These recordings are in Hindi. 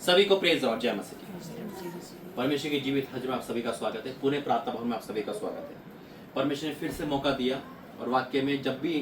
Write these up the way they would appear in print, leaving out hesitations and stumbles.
सभी को प्रेज और जय मसीह की। परमेश्वर की जीवित हज में आप सभी का स्वागत है। पुणे प्रार्थना भवन में आप सभी का स्वागत है। परमेश्वर ने फिर से मौका दिया और वाक्य में जब भी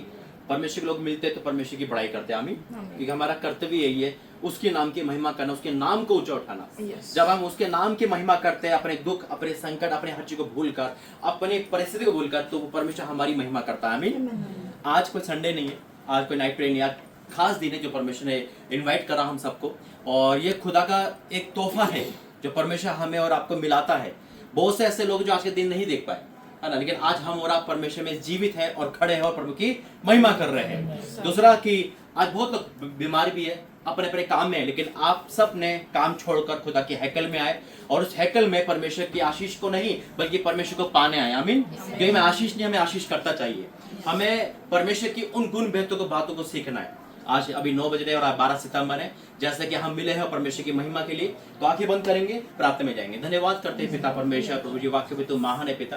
परमेश्वर के लोग मिलते हैं तो परमेश्वर की बड़ाई करते हैं। आमीन। क्योंकि हमारा कर्तव्य यही है, उसके नाम की महिमा करना, उसके नाम को ऊंचा उठाना। जब हम उसके नाम की महिमा करते हैं, अपने दुख, अपने संकट, अपने हर चीज को भूलकर, अपने परिस्थिति को भूलकर, तो वो परमेश्वर हमारी महिमा करता है। आमीन। आज कोई संडे नहीं है, आज कोई नाइट प्रे नहीं, आज खास दिन है जो परमेश्वर ने इनवाइट करा हम सबको, और ये खुदा का एक तोहफा है जो परमेश्वर हमें और आपको मिलाता है। बहुत से ऐसे लोग जो आज के दिन नहीं देख पाए, है ना, लेकिन आज हम और आप परमेश्वर में जीवित हैं और खड़े हैं और प्रभु की महिमा कर रहे हैं। दूसरा कि आज बहुत लोग बीमार भी है, अपने अपने काम में है, लेकिन आप सब ने काम छोड़कर खुदा के हैकल में आए और उस हैकल में परमेश्वर की आशीष को नहीं बल्कि परमेश्वर को पाने आए। आमीन। क्योंकि हमें आशीष नहीं, हमें आशीष करता चाहिए। हमें परमेश्वर की उन गुण बेहतों को बातों को सीखना है। आज अभी 9 बज रहे और 12 सितंबर है, जैसे कि हम मिले हैं परमेश्वर की महिमा के लिए। तो आंखें बंद करेंगे, प्रार्थना में जाएंगे। धन्यवाद करते हैं पिता परमेश्वर, प्रभु जी वाक्य में तू महान है पिता।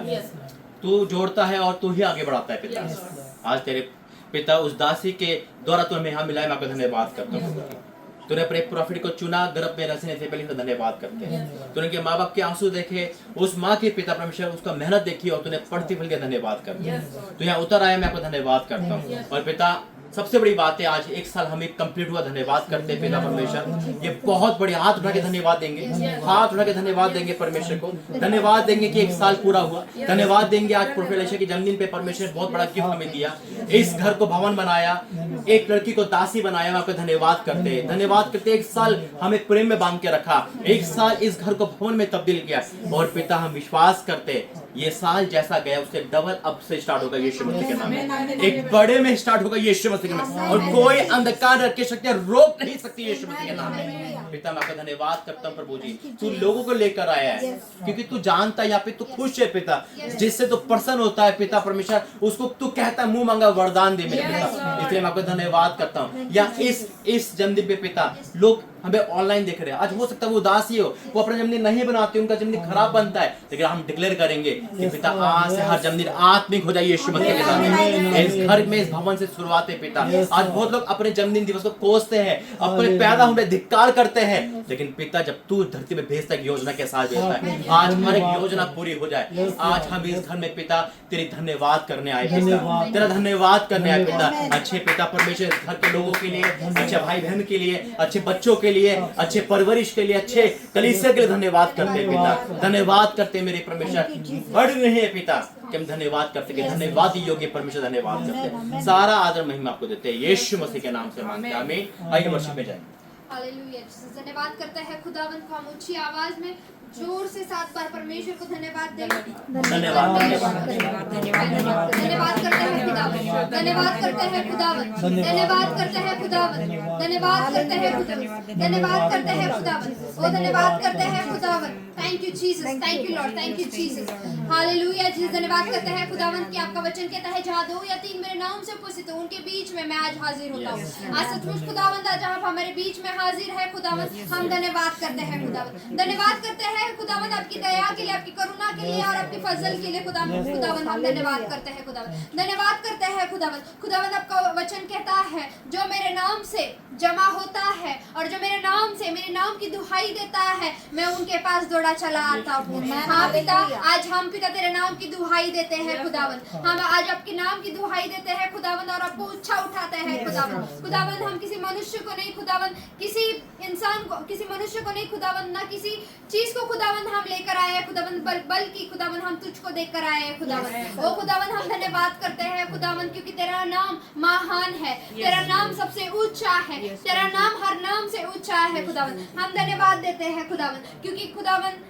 तू जोड़ता है और तू ही आगे बढ़ाता है पिता। आज तेरे पिता उस दासी के द्वारा तू हमें यहाँ मिलाया, मैं आपका धन्यवाद करता हूँ। तूने अपने प्रॉफिट को चुना, गर्भ में रचने से पहले धन्यवाद करते हैं। तूने के माँ बाप के आंसू देखे, उस माँ के पिता परमेश्वर उसका मेहनत देखी और तूने प्रतिफल के धन्यवाद करते हैं। तो यहाँ उतर आया, मैं आपको धन्यवाद करता हूँ। और पिता सबसे बड़ी बात है, आज 1 साल हमें कंप्लीट हुआ, धन्यवाद करते हैं पिता परमेश्वर। ये बहुत बड़ी, हाथ उठा के धन्यवाद देंगे, हाथ उठा के धन्यवाद देंगे परमेश्वर को। धन्यवाद देंगे कि 1 साल पूरा हुआ। धन्यवाद देंगे आज प्रोफेट एलिशा की जन्मदिन पे परमेश्वर बहुत बड़ा गिफ्ट हमें दिया। इस घर को भवन बनाया, एक लड़की को दासी बनाया, मैं आपको धन्यवाद करते हैं। धन्यवाद करते 1 साल हमें प्रेम में बांध के रखा, 1 साल इस घर को भवन में तब्दील किया। और पिता हम विश्वास करते ये साल जैसा गया उससे डबल अब से स्टार्ट होगा यीशु मसीह के नाम में, एक बड़े में स्टार्ट होगा यीशु मसीह के नाम में। और कोई अंधकार की शक्तियां रोक नहीं सकती यीशु मसीह के नाम में। पिता मैं आपका धन्यवाद करता हूं प्रभु जी, तू लोगों को लेकर आया है क्योंकि तू जानता है यहाँ पे तू खुश है पिता, जिससे तू प्रसन्न होता है पिता परमेश्वर, उसको तू कहता है मुंह मांगा वरदान दे मेरे पिता। इसलिए मैं आपको धन्यवाद करता हूँ। या इस जन्मदिन पे पिता लोग हमें ऑनलाइन देख रहे हैं, आज हो सकता है वो उदासी हो, वो अपना जन्मदिन नहीं बनाते, उनका जन्मदिन खराब बनता है, लेकिन हम डिक्लेयर करेंगे कि पिता आज से हर जन्मदिन आत्मिक हो जाए यीशु मसीह के नाम। इस घर में, इस भवन से शुरुआत है पिता। आज बहुत लोग अपने जन्मदिन दिवस को कोसते हैं, अपने पैदा होने धिक्कार करते हैं, लेकिन पिता जब तू धरती में भेजता है योजना के साथ भेजता है, आज हमारी योजना पूरी हो जाए। आज हम इस घर में पिता तेरी धन्यवाद करने आए पिता, तेरा धन्यवाद करने आए पिता। अच्छे पिता परमेश्वर घर के लोगों के लिए, अच्छे भाई बहन के लिए, अच्छे बच्चों के लिए, अच्छे परवरिश के लिए, अच्छे कलीसिया के लिए धन्यवाद करते हैं पिता। धन्यवाद करते हैं मेरे परमेश्वर, बढ़ रहे हैं पिता कि हम धन्यवाद करते हैं, धन्यवाद योग्य परमेश्वर धन्यवाद करते हैं। सारा आदर महिमा आपको देते हैं यीशु मसीह के नाम से मांगते हैं, आमीन। आइए वर्शिप में जाएं। हालेलुया। धन्यवाद करते हैं खुदावन को। हम ऊंची आवाज में जोर से 7 बार परमेश्वर को धन्यवाद देंगे। धन्यवाद करते हैं खुदावन, धन्यवाद करते हैं खुदावन, धन्यवाद करते हैं खुदावन, धन्यवाद करते हैं खुदावन, धन्यवाद करते हैं खुदावन, ओ धन्यवाद करते हैं खुदावन। Thank you Jesus, thank you Lord, thank you Jesus. Hallelujah. Jesus धन्यवाद करते हैं खुदावन कि आपका वचन कहता है जहाँ 2 या 3 मेरे नाम से उपस्थित हो उनके बीच में मैं आज हाजिर होता हूँ। आज सचमुच खुदावन जहाँ हमारे बीच में हाजिर है खुदावन, हम धन्यवाद करते हैं खुदावन, धन्यवाद करते हैं खुदावन आपकी दया के लिए, आपकी करुणा के लिए और आपकी फजल के लिए खुदावन हम धन्यवाद करते हैं खुदावन, धन्यवाद करते हैं खुदावन। खुदावन आपका वचन कहता है जो मेरे नाम से जमा होता है और जो मेरे नाम से मेरे नाम की दुहाई देता है मैं उनके पास दौड़ा चला आता हूँ। हाँ पिता, आज हम पिता तेरे नाम की दुहाई देते हैं खुदावन, हम आज आपके नाम की दुहाई देते हैं खुदावन और आपको ऊंचा उठाते हैं खुदावन। खुदावन हम किसी मनुष्य को नहीं खुदावन, किसी इंसान को, किसी मनुष्य को नहीं खुदावन, ना किसी चीज को खुदावन हम लेकर आए हैं खुदावन, बल्कि खुदावन हम तुझको देखकर आए हैं खुदावन। ओ खुदावन हम धन्यवाद करते हैं खुदावन क्योंकि तेरा नाम महान है, तेरा नाम सबसे ऊंचा है, तेरा नाम हर नाम से ऊंचा है खुदावन। हम धन्यवाद देते हैं खुदावन क्योंकि खुदावन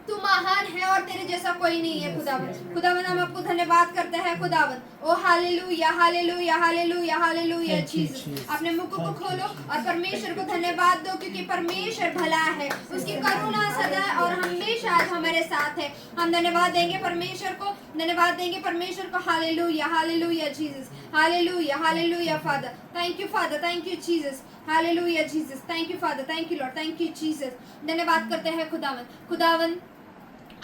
तू महान है और तेरे जैसा कोई नहीं है खुदावन। खुदावन हम आपको धन्यवाद करते हैं खुदावन। ओ hallelujah, hallelujah, hallelujah, hallelujah Jesus. अपने मुख को खोलो और परमेश्वर को धन्यवाद दो क्योंकि परमेश्वर भला है, उसकी करुणा सदा और हमेशा आज हमारे साथ है। हम धन्यवाद देंगे परमेश्वर को, धन्यवाद देंगे परमेश्वर को। Hallelujah, hallelujah Jesus, hallelujah, hallelujah father, thank you father, thank you Jesus, hallelujah Jesus, thank you father, thank you Lord, thank you Jesus. धन्यवाद करते हैं खुदावन। खुदावन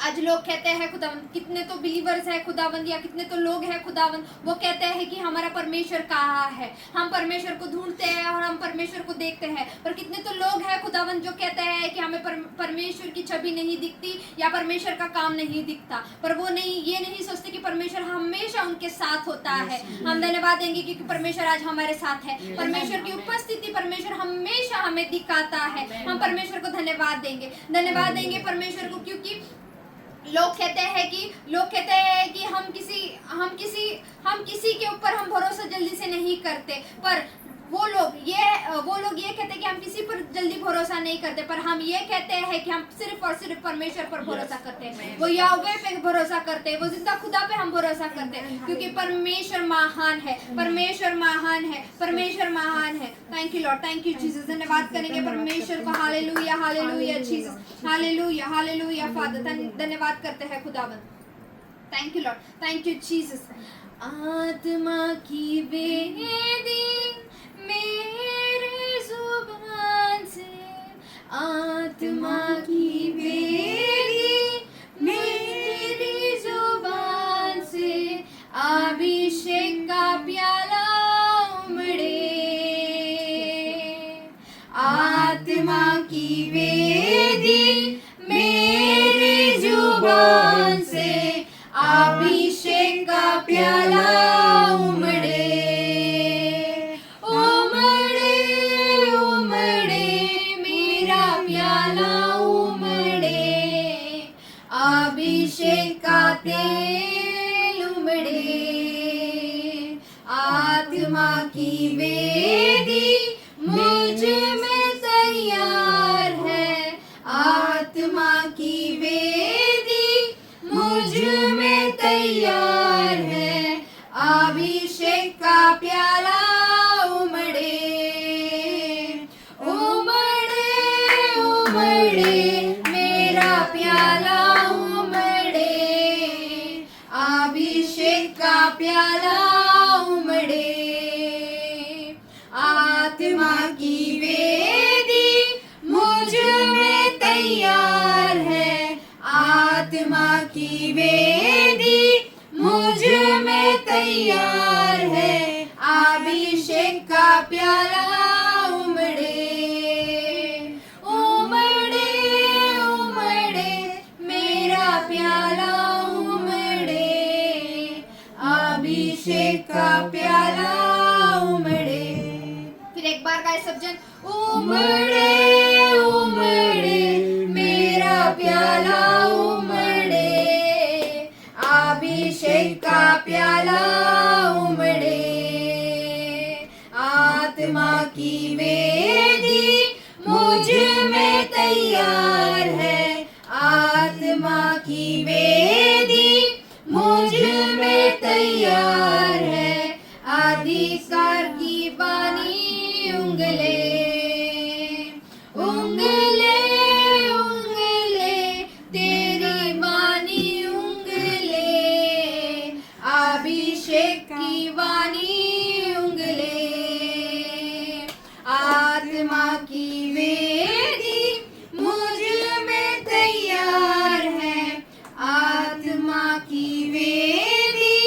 आज लोग कहते हैं खुदावंद, कितने तो बिलीवर्स है खुदावंद, या कितने तो लोग हैं खुदावंद, वो कहते हैं कि हमारा परमेश्वर कहाँ है। हम परमेश्वर को ढूंढते हैं और हम परमेश्वर को देखते हैं, पर कितने तो लोग हैं खुदावंद जो कहते हैं कि हमें परमेश्वर की छवि नहीं दिखती या परमेश्वर का काम नहीं दिखता। पर वो ये नहीं सोचते कि परमेश्वर हमेशा उनके साथ होता है। हम धन्यवाद देंगे क्योंकि परमेश्वर आज हमारे साथ है। परमेश्वर की उपस्थिति, परमेश्वर हमेशा हमें दिखाता है। हम परमेश्वर को धन्यवाद देंगे परमेश्वर को, क्योंकि लोग कहते हैं कि हम किसी के ऊपर हम भरोसा जल्दी से नहीं करते, पर वो लोग ये कहते हैं कि हम किसी पर जल्दी भरोसा नहीं करते, पर हम ये कहते हैं कि हम सिर्फ और सिर्फ परमेश्वर पर भरोसा करते हैं। वो याहवे पे भरोसा करते हैं, वो जिंदा खुदा पे हम भरोसा करते हैं, क्योंकि परमेश्वर महान है। Thank you Lord, thank you Jesus. धन्यवाद करेंगे परमेश्वर को। Hallelujah, hallelujah Jesus, hallelujah, hallelujah father. धन्यवाद करते हैं खुदावंद। Thank you Lord, thank you Jesus. आत्मा की वेदी मेरे जुबान से, आत्मा की वेदी मेरी जुबान से, अभिषेक का प्याला उमड़े। आत्मा की वेदी मेरी जुबान से, अभिषेक का प्याला उमड़े। अभिषेक का तेल उमड़े। आत्मा की वेदी मुझ में तैयार है। आत्मा की वेदी मुझ में तैयार है। अभिषेक का प्याला उमड़े, उमड़े, उमड़े मेरा प्याला, अभिषेक का प्याला उमड़े। आत्मा की वेदी मुझ में तैयार है। आत्मा की वेदी मुझ में तैयार है। अभिषेक का प्याला उमड़े, उमड़े, उमड़े मेरा प्याला, अभिषेक का प्याला उमड़े। फिर एक बार गाए सब जन, उमड़े, उमड़े मेरा प्याला उमड़े। अभिषेक का प्याला उमड़े। आत्मा की वेदी मुझ में तैयार है। आत्मा की वेदी मुझ में तैयार है। अधिकार की बानी उंगले, उंगले, उंगले तेरी बानी उंगले। अभिषेक की बानी उंगले। आत्मा की वेदी मुझ में तैयार है। आत्मा की वेदी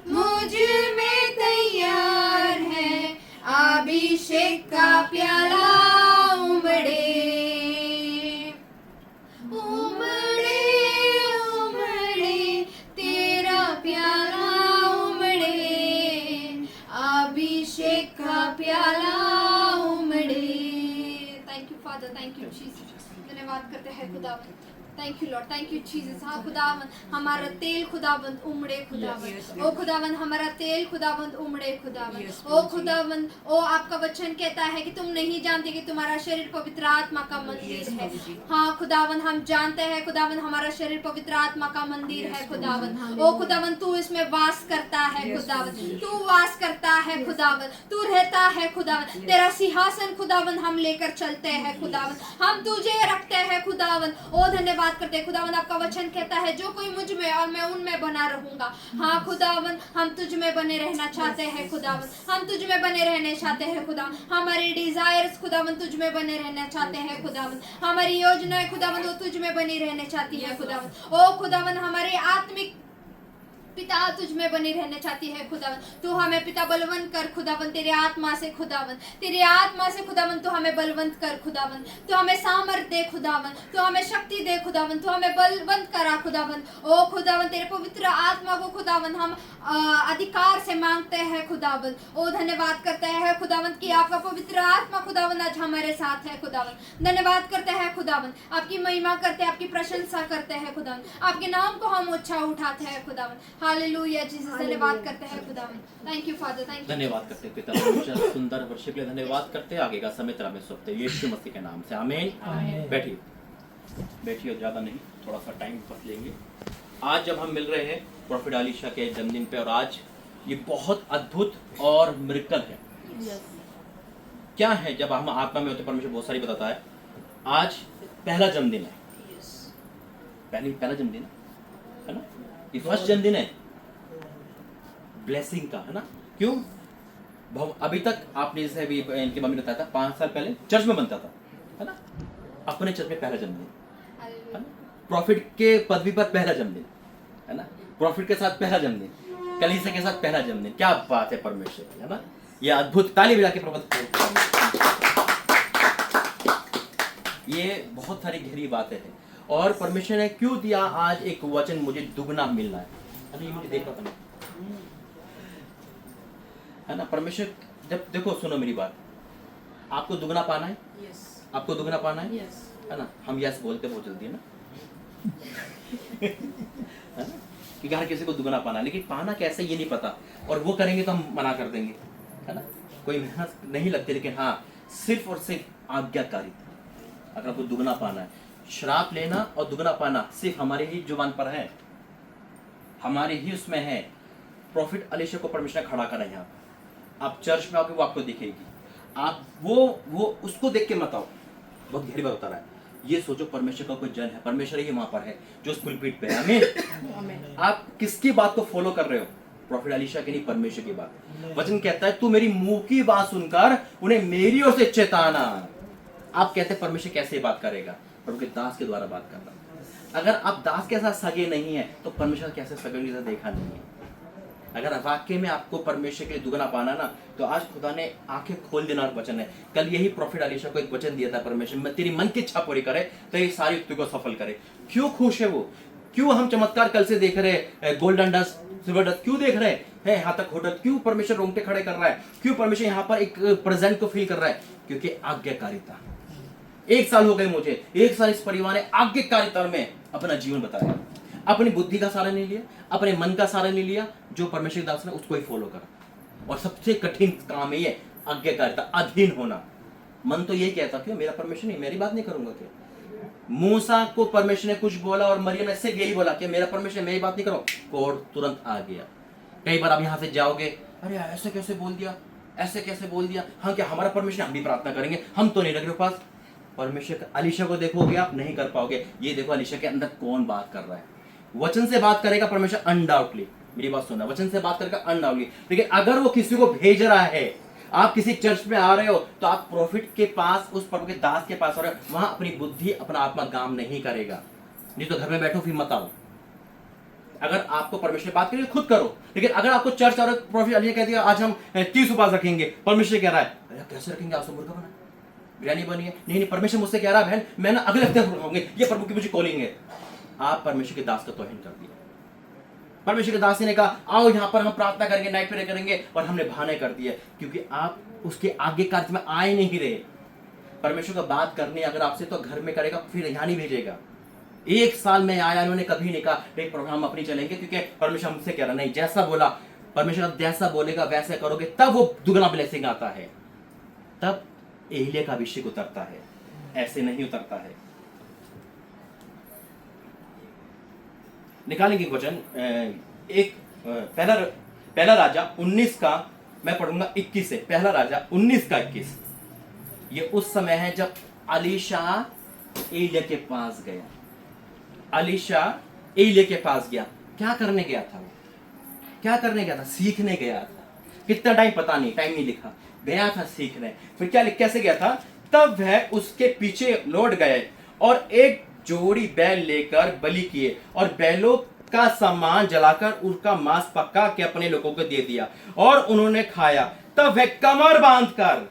मुझ में तैयार है। अभिषेक का प्याला उमड़े, उमड़े, उमड़े तेरा प्याला उमड़े। अभिषेक का प्याला उमड़े। Thank you father, thank you Jesus. धन्यवाद करते हैं खुदावंद। Thank you Lord, thank you Jesus. हाँ खुदावंद, हमारा तेल खुदावंद उमड़े खुदावंद। ओ खुदावंद, हमारा तेल खुदावंद उमड़े खुदावंद। ओ खुदावंद, ओ आपका वचन कहता है कि तुम नहीं जानते कि तुम्हारा शरीर पवित्र आत्मा का मंदिर है। हाँ खुदावंद, हम जानते हैं खुदावंद हमारा शरीर पवित्र आत्मा का मंदिर है खुदावंद। ओ खुदावंद, तू इसमें वास करता है खुदावंद, तू वास करता है खुदावंद, तू रहता है खुदावंद। तेरा सिंहासन खुदावंद हम लेकर चलते हैं खुदावंद, हम तुझे रखते हैं खुदावंद। ओ धन्यवाद धन्यवाद करते हैं खुदावन। आपका वचन कहता है जो कोई मुझ में और मैं उनमें बना रहूंगा। हाँ खुदावन, हम तुझ में बने रहना चाहते हैं खुदावन, हम तुझ में बने रहना चाहते हैं खुदावन। हमारी डिजायर्स खुदावन तुझ में बने रहना चाहते हैं खुदावन। हमारी योजनाएं खुदावन वो तुझ में बनी रहना चाहती है खुदावन। ओ खुदावन, हमारी आत्मिक पिता तुझ में बनी रहना चाहती है खुदावन। तू हमें पिता बलवंत कर खुदावन, तेरे आत्मा से खुदावन, तेरे आत्मा से खुदावन तू हमें बलवंत कर खुदावन। तू हमें सामर्थ दे खुदावन, तू हमें शक्ति दे खुदावन, तू हमें बलवंत करा खुदावन। ओ खुदावन, तेरे पवित्र आत्मा को खुदावन हम अधिकार से मांगते हैं खुदावन। ओ धन्यवाद करते हैं खुदावन कि आपका पवित्र आत्मा खुदावन आज हमारे साथ है खुदावन। धन्यवाद करते हैं खुदावन, आपकी महिमा करते हैं, आपकी प्रशंसा करते हैं खुदावन, आपके नाम को हम ऊंचा उठाते हैं खुदावन। हालेलुया जीसस, धन्यवाद करते हैं खुदावन। Thank you father, thank you. धन्यवाद करते हैं पिता परमेश्वर, सुंदर वर्शिप के लिए धन्यवाद करते हैं। आगे का समय तेरा में सौंपते हैं यीशु मसीह के नाम से, आमीन। बैठिए बैठिए, ज़्यादा नहीं, थोड़ा सा टाइम बस लेंगे। आज जब हम मिल रहे हैं प्रॉफिट अलीशा के जन्मदिन पे, और आज ये बहुत अद्भुत और मिरेकल है। क्या है, जब हम आत्मा में होते परमेश्वर बहुत सारी बताता है। आज पहला जन्मदिन है, पहला जन्मदिन है ना, ये फर्स्ट जन्मदिन है ब्लेसिंग का, है ना। क्यों? अभी तक आपने जैसे अभी इनकी मम्मी ने बताया था 5 साल पहले चर्च में बनता था, है ना, अपने चर्च में पहला जन्मदिन, है ना। प्रॉफिट के पदवी पर पहला जन्मदिन, है ना, प्रॉफिट के साथ पहला जन्मदिन, कलीसिया के साथ पहला जन्मदिन। क्या बात है परमेश्वर की, है ना। ये अद्भुत, ताली बजा के प्रबंध। ये बहुत सारी गहरी बातें हैं, और परमेश्वर ने क्यों दिया आज एक वचन, मुझे दुगना मिलना है। अरे ये मुझे देख रहा था, है ना। परमेश्वर जब देखो, सुनो मेरी बात, आपको दुगना पाना है, आपको दुगना पाना है, है ना। हम यस बोलते बहुत जल्दी, है ना, है ना, कि हर किसी को दुगना पाना है, लेकिन पाना कैसे ये नहीं पता, और वो करेंगे तो हम मना कर देंगे, है ना। कोई मेहनत नहीं लगती, लेकिन हाँ, सिर्फ और सिर्फ आज्ञाकारिता। अगर आपको दुगना पाना है, श्राप लेना और दुगना पाना सिर्फ हमारे ही जुबान पर है, हमारे ही उसमें है। प्रॉफिट अलीशा को परमेश्वर ने खड़ा करा यहाँ। आप चर्च में आओगे, वो आपको दिखेगी। आप वो उसको देख के मत आओ, बहुत गहरी बात बता रहा है। ये सोचो परमेश्वर का कोई जन है, परमेश्वर ही वहां पर है जो उस पुलपिट पे है। आमीन। आप किसकी बात को फॉलो कर रहे हो? प्रॉफिट अलीशा की नहीं, परमेश्वर की बात। वचन कहता है, तू मेरी मुंह की बात सुनकर उन्हें मेरी ओर से चेताना। आप कहते हैं परमेश्वर कैसे बात करेगा? प्रभु के दास के द्वारा बात करना। अगर आप दास के साथ सगे नहीं है तो परमेश्वर कैसे सगे के साथ देखा नहीं है। अगर वाक्य में आपको परमेश्वर के लिए दुगना पाना ना, तो आज खुदा ने आंखें खोल देना। और वचन है, कल यही प्रॉफिट अलीशा को एक वचन दिया था, परमेश्वर मैं तेरी मन की इच्छा पूरी करे तो ये सारी युक्ति को सफल करे। क्यों खुश है वो? क्यों हम चमत्कार कल से देख रहे हैं, गोल्डन डस्ट, सिल्वर डस्ट क्यों देख रहे हैं, यहाँ तक होटल क्यों परमेश्वर रोंगटे खड़े कर रहा है? क्यों परमेश्वर यहाँ पर एक प्रेजेंट को फील कर रहा है? क्योंकि आज्ञाकारिता। 1 साल हो गए मुझे, 1 साल इस परिवार ने आज्ञाकारिता में अपना जीवन बताया। अपनी बुद्धि का सहारा नहीं लिया, अपने मन का सहारा नहीं लिया, जो परमेश्वर दास ने उसको ही फॉलो करा। और सबसे कठिन काम है आज्ञाकारिता, अधीन होना। मन तो यही कहता कि मेरा परमेश्वर नहीं, मेरी बात नहीं करूंगा क्या? मूसा को परमेश्वर ने कुछ बोला और मरियम ने से यही बोला कि मेरा परमेश्वर मेरी बात नहीं करो, कोड तुरंत आ गया। कई बार आप यहाँ से जाओगे, अरे ऐसे कैसे बोल दिया, ऐसे कैसे बोल दिया, हाँ क्या हमारा परमेश्वर, हम भी प्रार्थना करेंगे, हम तो नहीं लग रहे पास। परमेश्वर अलीशा को देखोगे आप नहीं कर पाओगे। ये देखो अलीशा के अंदर कौन बात कर रहा है। वचन से बात करेगा परमेश्वर अनडाउटली, मेरी बात सुनना, वचन से बात करेगा अनडाउटली। लेकिन अगर वो किसी को भेज रहा है, आप किसी चर्च में आ रहे हो, तो आप प्रॉफिट के पास, उस प्रभु के दास के पास आ रहे हो, वहां अपनी बुद्धि अपना आत्मा काम नहीं करेगा। नहीं तो घर में बैठो फिर मत आओ। अगर आपको परमेश्वर बात करेगी खुद करो। लेकिन अगर आपको चर्च आ रहा है, प्रॉफिट अलीशा कहती है आज हम 30 उपवास रखेंगे, परमेश्वर कह रहा है अरे कैसे रखेंगे, आप सब मुर्गा बना बिरयानी बनी है, नहीं परमेश्वर मुझसे कह रहा है बहन मैं ना अगले हफ्ते रखूंगे, ये प्रभु की मुझे कॉलिंग है। आप परमेश्वर के दास का तौहीन कर दिया। परमेश्वर के दास ने कहा आओ यहाँ पर हम प्रार्थना करेंगे, नाइट प्रेयर करेंगे, और हमने बहाने कर दिए क्योंकि आप उसके आगे कार्य में आए नहीं रहे। परमेश्वर का बात करने अगर आपसे तो घर में करेगा, फिर यहाँ नहीं भेजेगा। 1 साल में आया, उन्होंने कभी नहीं कहा एक प्रोग्राम अपनी चलेंगे, क्योंकि परमेश्वर हमसे कह रहा नहीं, जैसा बोला परमेश्वर जैसा बोलेगा वैसे करोगे, तब वो दुगना ब्लेसिंग आता है, तब एलिया का अभिषेक उतरता है, ऐसे नहीं उतरता है। निकालेंगे वचन, एक पहला राजा 19 का मैं पढ़ूंगा 21 से। पहला राजा 19 का 21। ये उस समय है जब अलीशा एलिया के पास गया। अलीशा एलिया के पास गया। क्या करने गया था वो? क्या करने गया था? सीखने गया था। कितना टाइम पता नहीं, टाइम नहीं लिखा, गया था सीखने। फिर क्या कैसे गया था? तब वह उसके पीछे लौट गए और एक जोड़ी बैल लेकर बलि किए और बैलों का सामान जलाकर उसका मांस पका के अपने लोगों को दे दिया और उन्होंने खाया। तब वह कमर बांधकर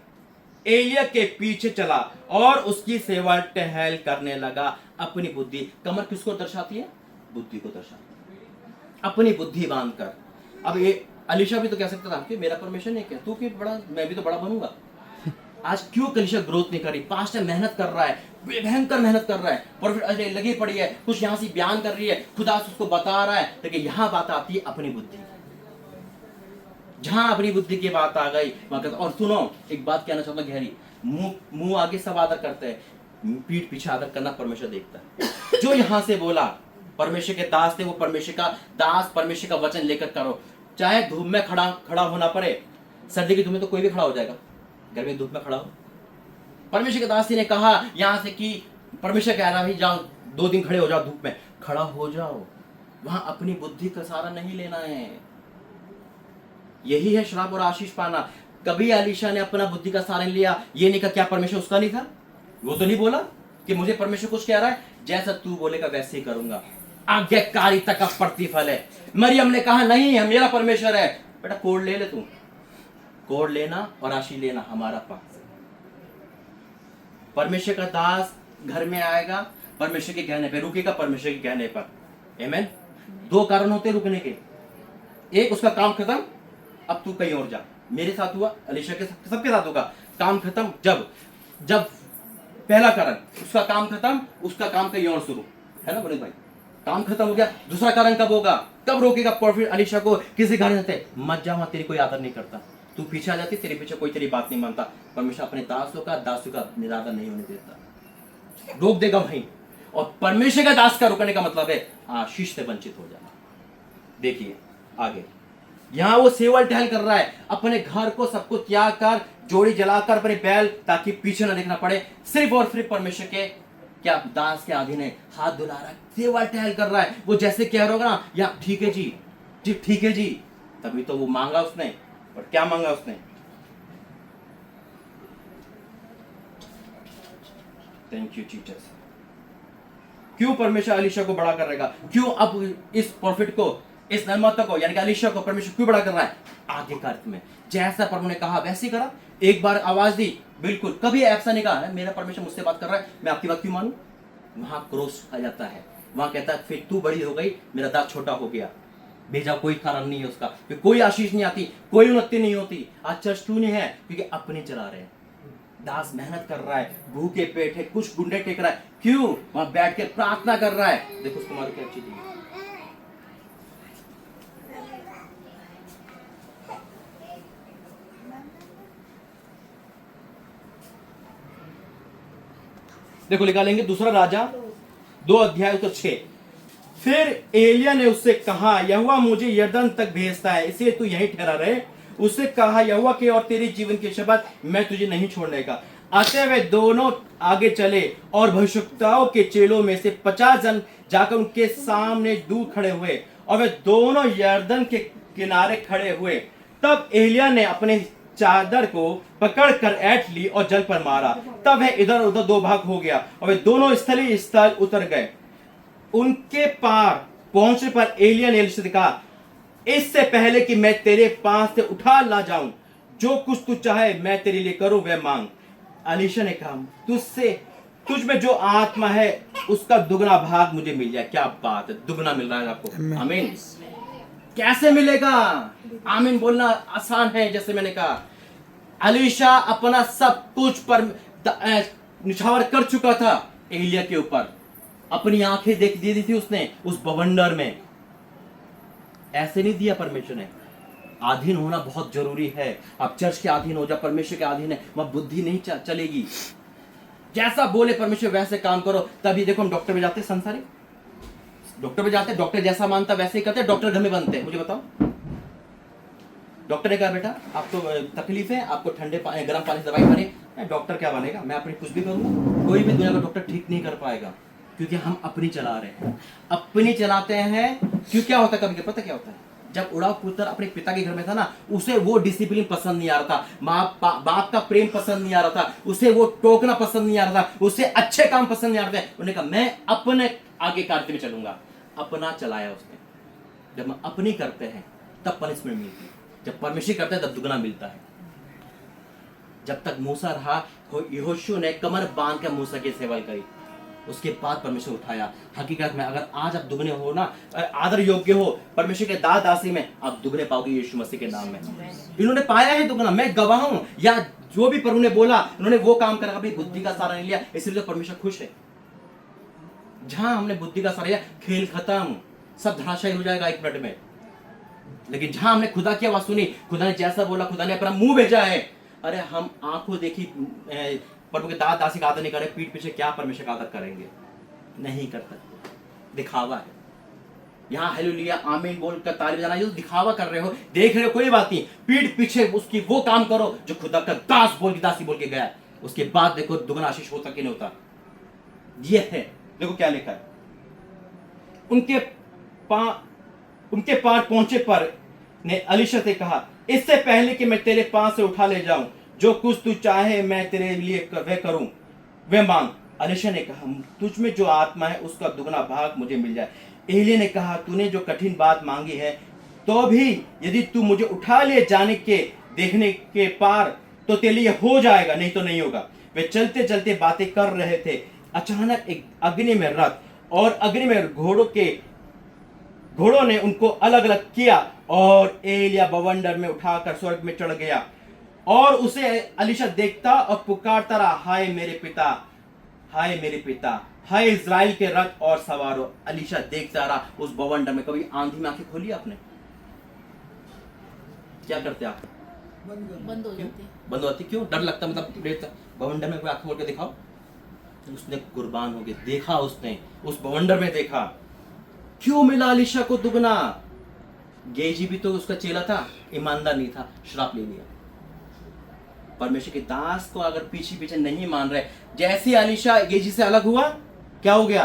एलिया के पीछे चला और उसकी सेवा टहल करने लगा। अपनी बुद्धि, कमर किसको दर्शाती है? बुद्धि को दर्शाती है। अपनी बुद्धि बांधकर। अब ये अलीशा भी तो कह सकता था कि मेरा परमेश्वर नहीं क्या, तू कि बड़ा, मैं भी तो बड़ा बनूंगा। आज क्यों कलीसिया ग्रोथ नहीं कर रही? पास्टर मेहनत कर रहा है, भयंकर मेहनत कर रहा है, प्रोफेट लगी पड़ी है, कुछ यहाँ से बयान कर रही है, खुदा उसको बता रहा है, लेकिन यहाँ बात आती है अपनी बुद्धि। जहां अपनी बुद्धि की बात आ गई वहां कहता। और सुनो, एक बात कहना चाहता हूं गहरी, मुंह आगे सब आदर करते हैं, पीठ पीछे आदर करना परमेश्वर देखता है। जो यहां से बोला परमेश्वर के दास थे, वो परमेश्वर का दास, परमेश्वर का वचन लेकर करो। चाहे धूप में खड़ा होना पड़े, सर्दी की धूप में तो कोई भी खड़ा हो जाएगा, गर्मी धूप में खड़ा हो। परमेश्वर के दास ने कहा यहां से कि परमेश्वर कह रहा है जाओ 2 दिन खड़े हो जाओ, धूप में खड़ा हो जाओ। वहां अपनी बुद्धि का सहारा नहीं लेना है। यही है श्राप और आशीष पाना। कभी अलीशा ने अपना बुद्धि का सहारा नहीं लिया। ये नहीं कहा क्या परमेश्वर उसका नहीं था? वो तो नहीं बोला कि मुझे परमेश्वर कुछ कह रहा है, जैसा तू बोलेगा वैसे ही करूंगा। आज्ञाकारिता का प्रतिफल है। मरियम ने कहा नहीं, हम मेरा परमेश्वर है। बेटा कोड ले तू, कोड लेना और आशीष लेना हमारा पास। परमेश्वर का दास घर में आएगा परमेश्वर के कहने पे, रुकेगा परमेश्वर के कहने पर। आमीन। 2 कारण होते रुकने के। एक, उसका काम खत्म, अब तू कहीं और जा। मेरे साथ हुआ, अलीशा के सबके साथ होगा। काम खत्म जब पहला कारण, उसका काम खत्म, उसका काम कहीं और शुरू, है ना बोले भाई? काम खत्म हो गया, दूसरा कारण कब होगा? कब रोकेगा प्रॉफिट अलीशा को? किसी कारण से मत जा, वहां तेरी कोई आदर नहीं करता, तू पीछे आ जाती, तेरे पीछे कोई तेरी बात नहीं मानता। परमेश्वर अपने दासों का निरादर नहीं होने देता, रोक देगा वहीं। और परमेश्वर का दास का रुकने का मतलब है आशीष से वंचित हो जाना। देखिए आगे, यहां वो सेवा टहल कर रहा है, अपने घर को सबको त्याग कर, जोड़ी जलाकर अपने बैल, ताकि पीछे ना देखना पड़े, सिर्फ और सिर्फ परमेश्वर के क्या दास के अधीन है, हाथ धुला रहा है, सेवा टहल कर रहा है। वो जैसे कह रहा होगा ना, या ठीक है जी ठीक है जी, तभी तो वो मांगा उसने। और क्या मांगा उसने? Thank you Jesus. क्यों परमेश्वर अलीशा को बड़ा करेगा? क्यों अब इस प्रॉफिट को, इस नर्मदा को, यानी कि अलीशा को परमेश्वर क्यों बड़ा कर रहा है? आगे का अर्थ में जैसा प्रभु ने कहा वैसे ही करा। एक बार आवाज दी, बिल्कुल कभी ऐसा नहीं कहा मेरा परमेश्वर मुझसे बात कर रहा है, मैं आपकी बात क्यों मानूं? वहां क्रोध आ जाता है, वहां कहता है फिर तू बड़ी हो गई, मेरा दास छोटा हो गया। भेजा कोई कारण नहीं है उसका, कोई आशीष नहीं आती, कोई उन्नति नहीं होती। आज चर्च क्यों नहीं है? क्योंकि अपने चला रहे हैं। दास मेहनत कर रहा है, भूखे पेट है, कुछ गुंडे टेक रहा है, क्यों? वहां बैठ के प्रार्थना कर रहा है। देखो उसको मारो क्या अच्छी चीज। देखो निकालेंगे 2 राजा 2 अध्याय तो 6। फिर एलिया ने उससे कहा यहोवा मुझे यरदन तक भेजता है, इसलिए तू यहीं ठहरा रहे। उससे कहा यहोवा के और तेरे जीवन की शपथ, मैं तुझे नहीं छोड़ने का। अतः वे दोनों आगे चले और भविष्यवक्ताओं के चेलों में से 50 जन जाकर उनके सामने दूर खड़े हुए और वे दोनों यरदन के किनारे खड़े हुए। तब एलिया ने अपने चादर को पकड़कर ऐंठ ली और जल पर मारा। तब वह इधर उधर 2 भाग हो गया और वे दोनों स्थली स्थल उतर गए। उनके पार पहुंचने पर एलिया ने एलीशा से कहा इससे पहले कि मैं तेरे पास से उठा ला जाऊं, जो कुछ तू चाहे मैं तेरे लिए करूं वह मांग। एलीशा ने कहा तुझ में जो आत्मा है उसका दुगना भाग मुझे मिल जाए। क्या बात है, दुगना मिल रहा है आपको। आमीन। कैसे मिलेगा? आमीन बोलना आसान है। जैसे मैंने कहा एलीशा अपना सब कुछ पर निछावर कर चुका था एलिया के ऊपर, अपनी आंखें देख दी थी उसने उस बवंडर में। ऐसे नहीं दिया परमेश्वर ने। अधीन होना बहुत जरूरी है। अब चर्च के अधीन हो जा, परमेश्वर के अधीन है, वह बुद्धि नहीं चलेगी। जैसा बोले परमेश्वर वैसे काम करो। तभी देखो हम डॉक्टर में जाते, संसारी डॉक्टर में जाते, डॉक्टर जैसा मानता वैसे ही करते, डॉक्टर घर में बनते हैं। मुझे बताओ, डॉक्टर ने कहा बेटा आपको तकलीफ है, आपको ठंडे पानी गर्म पानी से दवाई खानी, डॉक्टर क्या बनेगा? मैं अपनी कुछ भी करूंगा। कोई भी दुनिया का डॉक्टर ठीक नहीं कर पाएगा। क्योंकि हम अपनी चला रहे हैं, अपनी चलाते हैं। क्यों क्या होता है कभी, पता क्या होता है, जब उड़ाव पुत्र अपने पिता के घर में था ना, उसे वो डिसिप्लिन पसंद नहीं आ रहा था, बाप का प्रेम पसंद नहीं आ रहा था, उसे वो टोकना पसंद नहीं आ रहा था, उसे अच्छे काम पसंद नहीं आ रहे थे। उन्होंने कहा मैं अपने आगे कार्य में चलूंगा, अपना चलाया उसने। जब हम अपनी करते हैं तब पनिशमेंट मिलती है, जब परमेश्वर करते हैं तब दुगना मिलता है। जब तक मूसा रहा, यहोशू ने कमर बांध कर मूसा की सेवा करी, उसके बाद परमेश्वर उठाया। हकीकत में अगर आज आप दुगने हो ना, आदर योग्य हो परमेश्वर के दास दासी में, आप दुगने पाओगे यीशु मसीह के नाम में। इन्होंने पाया है दुगना, मैं गवाह हूं, या जो भी प्रभु ने बोला उन्होंने वो काम करा, कभी बुद्धि का सहारा नहीं लिया, इसलिए तो परमेश्वर खुश है। जहां हमने बुद्धि का सहारा लिया, खेल खत्म, सब धराशायी हो जाएगा 1 मिनट में। लेकिन जहां हमने खुदा की आवाज सुनी, खुदा ने जैसा बोला, खुदा ने अपना मुंह भेजा है। अरे हम आंखों देखी प्रभु के दास दासी का आदर नहीं करे, पीठ पीछे क्या परमेश्वर का आदर करेंगे? नहीं करता, दिखावा है। यहाँ हालेलुया आमीन बोलकर ताली बजाना, ये तो दिखावा कर रहे हो, देख रहे हो, कोई बात नहीं, पीठ पीछे उसकी वो काम करो जो खुदा का दास बोल के दासी बोल के गया। उसके बाद देखो दुगना आशीष होता कि नहीं होता। ये है, देखो क्या लिखा है, उनके पास पहुंचे पर ने अलीशा से कहा, इससे पहले कि मैं तेरे पास से उठा ले जाऊं, जो कुछ तू चाहे मैं तेरे लिए वह करूं, वह मांग। अलीशा ने कहा, तुझ में जो आत्मा है उसका दुगना भाग मुझे मिल जाए। एलिय्याह ने कहा, तूने जो कठिन बात मांगी है, तो भी यदि तू मुझे उठा ले जाने के देखने के पार, तो तेरे लिए हो जाएगा, नहीं तो नहीं होगा। वे चलते चलते बातें कर रहे थे, अचानक एक अग्नि में रथ और अग्नि में घोड़ों ने उनको अलग अलग किया, और एलिय्याह बवंडर में उठाकर स्वर्ग में चढ़ गया। और उसे अलीशा देखता और पुकारता रहा, हाय मेरे पिता, हाय मेरे पिता, हाय इज़राइल के रथ और सवारों। अलीशा देखता रहा उस बवंडर में। कभी आंधी में आंखें खोली आपने? क्या करते आप? बंद हो जाती, बंद होती। क्यों? डर लगता, मतलब बवंडर में कोई आंखें खोल के दिखाओ। उसने कुर्बान हो गए, देखा उसने, उस बवंडर में देखा। क्यों मिला अलीशा को दुगना? गेजी भी तो उसका चेला था, ईमानदार नहीं था, श्राप ले लिया। परमेश्वर के दास को अगर पीछे पीछे नहीं मान रहे, जैसे अलीशा गेजी से अलग हुआ, क्या हो गया?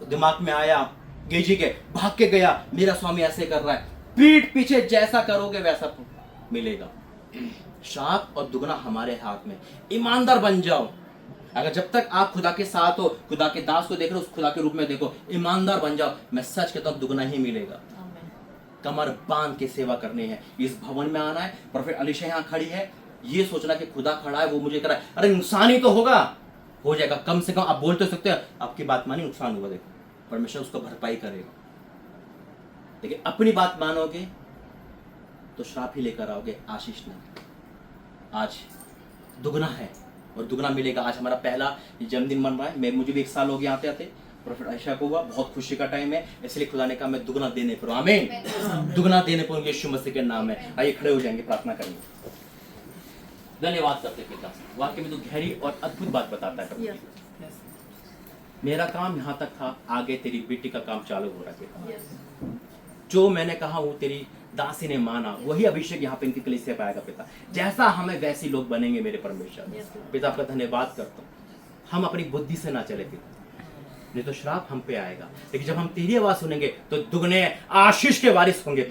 दिमाग में आया गेजी के, भाग के गया, मेरा स्वामी ऐसे कर रहा है, पीठ पीछे जैसा करोगे वैसा मिलेगा। श्राप और दुगना हमारे हाथ में। ईमानदार बन जाओ। अगर जब तक आप खुदा के साथ हो, खुदा के दास को देख रहे हो, उस खुदा के रूप में देखो, ईमानदार बन जाओ, मैं सच कहता हूं दुगना ही मिलेगा। कमर बांध के सेवा करनी है, इस भवन में आना है। प्रोफेट अलीशा यहाँ खड़ी है, ये सोचना कि खुदा खड़ा है, वो मुझे कर रहा है, अरे नुकसान ही तो होगा, हो जाएगा। कम से कम आप बोल तो सकते हो, आपकी बात मानी, नुकसान हुआ, देखो परमेश्वर उसको भरपाई करेगा। लेकिन अपनी बात मानोगे तो श्राप ही लेकर आओगे, आशीष नहीं। आज दुगना है और दुगना मिलेगा। आज हमारा पहला जन्मदिन मन रहा है, मुझे भी 1 साल हो गया आते आते। प्रोफेट आयशा को हुआ, बहुत खुशी का टाइम है, इसलिए खुदा ने कहा मैं दुगना देने पर हूं। आमीन। दुगना देने पर यीशु मसीह के नाम में। आइए खड़े हो जाएंगे, प्रार्थना करेंगे। धन्यवाद करते पिता, वाकई में तो गहरी और अद्भुत बात बताता है प्रभु। मेरा काम यहाँ तक था, आगे तेरी बेटी का काम चालू हो रहा है। जो मैंने कहा वो तेरी दासी ने माना, वही अभिषेक यहाँ पे इनकी कलीसिया पे आएगा पिता। जैसा हमें वैसे लोग बनेंगे मेरे परमेश्वर। पिता आपका धन्यवाद करता हूँ, हम अपनी बुद्धि से ना चले पिता, नहीं तो श्राप हम पे आएगा। लेकिन जब हम तेरी आवाज सुनेंगे तो दुगने आशीष के वारिस होंगे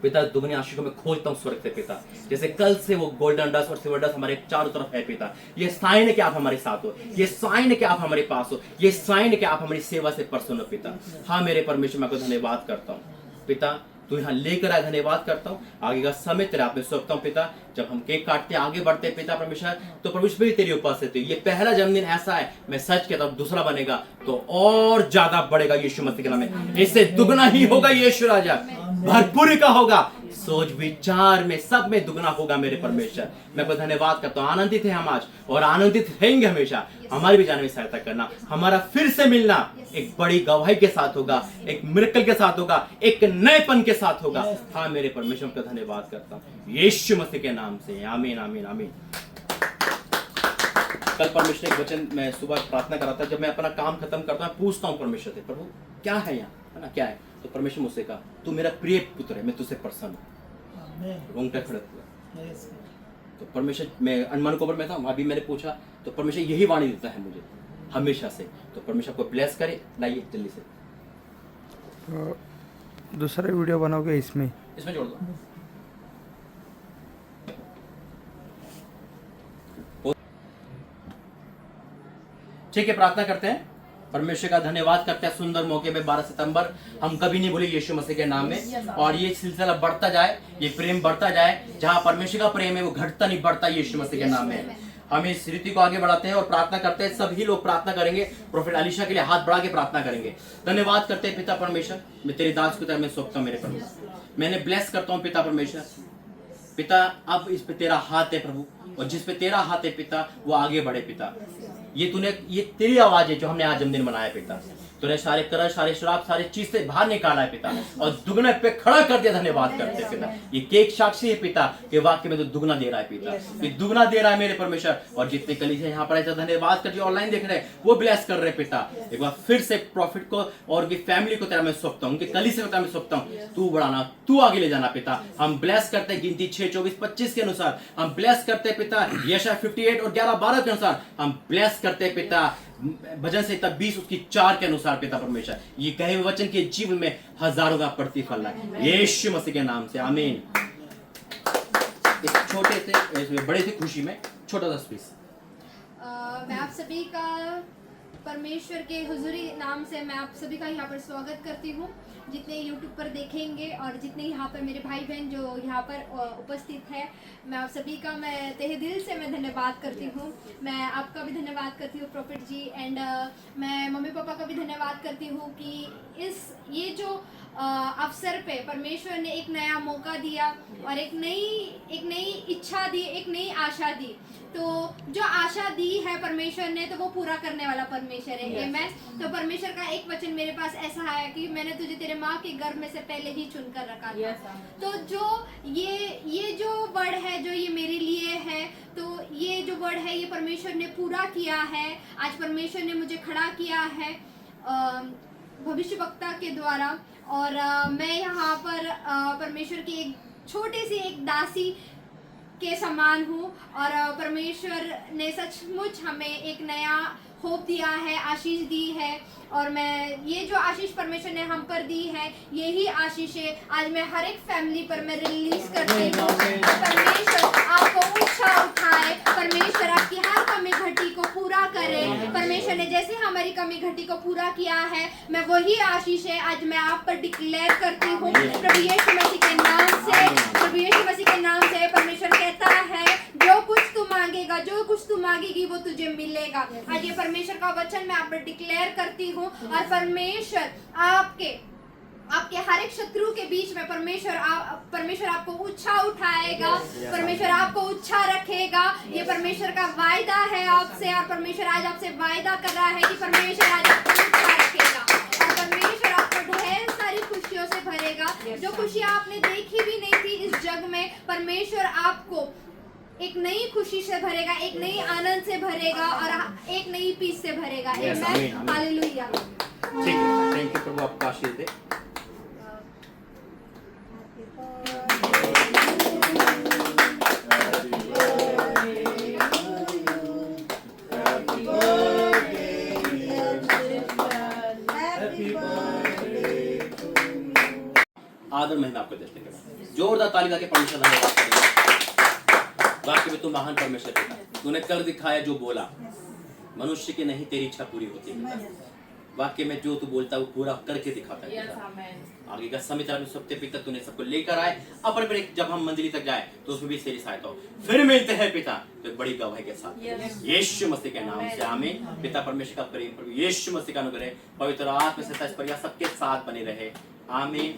पिता। दुगने आशीष को मैं खोलता हूँ स्वर्ग से पिता। जैसे कल से वो गोल्डन डस्ट और सिल्वर डस्ट हमारे चारों तरफ है पिता, ये साइन है कि आप हमारे साथ हो, ये साइन है कि आप हमारे पास हो, ये साइन है कि आप हमारी सेवा से प्रसन्न हो पिता। हाँ मेरे परमेश्वर, मैं आपको धन्यवाद करता हूँ पिता, तू यहाँ लेकर आए, धन्यवाद करता हूँ। आगे का समय तेरे आप में सौंपता हूँ पिता। जब हम केक काटते आगे बढ़ते पिता परमेश्वर, तो परमेश्वर भी तेरी उपस्थिति। ये पहला जन्मदिन ऐसा है, मैं सच कहता हूँ दूसरा बनेगा तो और ज्यादा बढ़ेगा यीशु मसीह के नाम में। इससे दुगना ही होगा यीशु राजा, भरपूरी का होगा, सोच विचार में सब में दुगना होगा मेरे परमेश्वर। मैं आपको धन्यवाद करता हूँ। आनंदित है हम आज और आनंदित रहेंगे हमेशा। हमारी भी जाने में सहायता करना, हमारा फिर से मिलना एक बड़ी गवाही के साथ होगा, एक मिरेकल के साथ होगा, एक नएपन के साथ होगा। हाँ मेरे परमेश्वर का धन्यवाद करता हूँ यीशु मसीह के नाम से, आमीन आमीन आमीन। कल परमेश्वर एक वचन मैं सुबह प्रार्थना कर रहा था, जब मैं अपना काम खत्म करता हूँ पूछता हूँ परमेश्वर से, प्रभु क्या है यहाँ, है ना, क्या है? तो परमेश्वर मुझसे कहा, तू मेरा प्रिय पुत्र है, मैं तुझसे प्रसन्न हूँ। रोंगटा खड़ा हुआ। तो परमेश्वर, मैं अनमन को मैं था, अभी मैंने पूछा तो परमेश्वर यही वाणी देता है मुझे, हमेशा से। तो परमेश्वर को ब्लेस करे। लाइए जल्दी से दूसरा वीडियो बनाओगे इसमें जोड़ दो। ठीक है, प्रार्थना करते हैं, परमेश्वर का धन्यवाद करते हैं सुंदर मौके में 12 सितंबर हम कभी नहीं भूले यीशु मसीह के नाम में। और ये सिलसिला बढ़ता जाए, ये प्रेम बढ़ता जाए, जहां परमेश्वर का प्रेम है वो घटता नहीं बढ़ता यीशु मसीह के नाम में। हम इस रीति को आगे बढ़ाते हैं और प्रार्थना करते हैं। सभी लोग प्रार्थना करेंगे, प्रोफेट अलीशा के लिए हाथ बढ़ा के प्रार्थना करेंगे। धन्यवाद करते हैं पिता परमेश्वर, मैं तेरी दास की तरह मैं सौंपता हूं मेरे प्रभु, मैंने ब्लेस करता हूं पिता परमेश्वर। पिता अब इस पे तेरा हाथ है प्रभु, और जिस पे तेरा हाथ है पिता वो आगे बढ़े पिता। ये तेरी आवाज है जो हमने आज जन्मदिन मनाया पिता। तूने सारे कर्ज, सारे श्राप, सारे चीज से बाहर निकाला है पिता, और दुगने पे खड़ा कर दिया। धन्यवाद करते हैं पिता। ये केक साक्षी है पिता, ये वाक्य में तो दुगना दे रहा है पिता, ये दुगना दे रहा है मेरे परमेश्वर। और जितने कलीसिया यहाँ पर है धन्यवाद कर, जो ऑनलाइन देख रहे हैं वो ब्लेस कर रहे पिता। एक बार फिर से प्रॉफिट को और उनकी फैमिली को तेरा मैं सौंपता हूँ, उनके कलीसिया को तेरा मैं सौंपता हूँ। तू बढ़ाना, तू आगे ले जाना पिता। हम ब्लेस करते हैं गिनती 6, 24, 25 के अनुसार हम ब्लेस करते हैं पिता। यशायाह 58 और 11, 12 के अनुसार हम ब्लेस करते हैं पिता। भजन संहिता 20 उसकी 4 के अनुसार पिता परमेश्वर, ये कहे हुए वचन के जीवन में हजारों का प्रतिफल है यीशु मसीह के नाम से, आमीन। इस छोटे से बड़े से खुशी में छोटा सा स्पीच। मैं आप सभी का परमेश्वर के हुजूरी नाम से मैं आप सभी का यहाँ पर स्वागत करती हूँ। जितने YouTube पर देखेंगे और जितने यहाँ पर मेरे भाई बहन जो यहाँ पर उपस्थित है, मैं आप सभी का मैं तहे दिल से मैं धन्यवाद करती हूँ। मैं आपका भी धन्यवाद करती हूँ प्रॉफिट जी, एंड मैं मम्मी पापा का भी धन्यवाद करती हूँ कि ये जो अवसर पे परमेश्वर ने एक नया मौका दिया और एक नई इच्छा दी, एक नई आशा दी। तो जो आशा दी है परमेश्वर ने, तो वो पूरा करने वाला परमेश्वर है। आमीन। तो परमेश्वर का एक वचन मेरे पास ऐसा आया कि मैंने तुझे तेरे माँ के गर्भ में से पहले ही चुनकर रखा था। तो जो ये जो वर्ड है जो ये मेरे लिए है, तो ये जो वर्ड है ये परमेश्वर ने पूरा किया है। आज परमेश्वर ने मुझे खड़ा किया है भविष्यवक्ता के द्वारा, और मैं यहाँ पर परमेश्वर की एक छोटी सी एक दासी के समान हूँ। और परमेश्वर ने सचमुच हमें एक नया होप दिया है, आशीष दी है। और मैं ये जो आशीष परमेश्वर ने हम पर दी है, यही आशीष है आज मैं हर एक फैमिली पर मैं रिलीज करती हूँ। परमेश्वर आपको ऊंचा उठाए, परमेश्वर आपकी हर कमी घटी को पूरा करे। परमेश्वर ने जैसे हमारी कमी घटी को पूरा किया है, मैं वही आशीष है आज मैं आप पर डिक्लेयर करती हूँ प्रभु यीशु मसीह के नाम से। प्रभु यीशु मसीह के नाम से परमेश्वर कहता है जो कुछ तू मांगेगा, जो कुछ तू मांगेगी वो तुझे मिलेगा। आज ये परमेश्वर का वचन मैं आप पर डिक्लेयर करती हूँ। और परमेश्वर आपके हर एक शत्रु के बीच में परमेश्वर आपको ऊंचा उठाएगा, परमेश्वर आपको ऊंचा रखेगा। ये परमेश्वर का वायदा है आपसे, और परमेश्वर आज आपसे वायदा कर रहा है कि परमेश्वर आज आपको ऊंचा रखेगा और परमेश्वर आपको ढेर सारी खुशियों से भरेगा। जो खुशियां आपने देखी भी नहीं थी इस जग में, परमेश्वर आपको एक नई खुशी से भरेगा, एक नई आनंद से भरेगा और एक नई पीस से भरेगा। आमीन, हालेलुया। ठीक है, थैंक यू प्रभु, आपका आशीष दे। आदर महिमा आपको देते हैं। जोरदार ताली लगा के परमेश्वर धन्यवाद करेंगे। वाकई में तू महान परमेश्वर पिता, तूने कर दिखाया जो बोला, मनुष्य की नहीं तेरी इच्छा पूरी होती है। वाकई में जो तू बोलता है वो पूरा करके दिखाता है। आगे का समय तेरा सबसे पिता तूने सबको लेकर आए अपन पर, जब हम मंदिर तक जाए तो उसमें भी तेरी सहायता हो। फिर मिलते हैं पिता तो बड़ी गवाही के साथ यीशु मसीह के नाम से, आमीन। पिता परमेश्वर का प्रेम, प्रभु यीशु मसीह का अनुग्रह, पवित्र आत्मा से सबके साथ बने रहे, आमीन।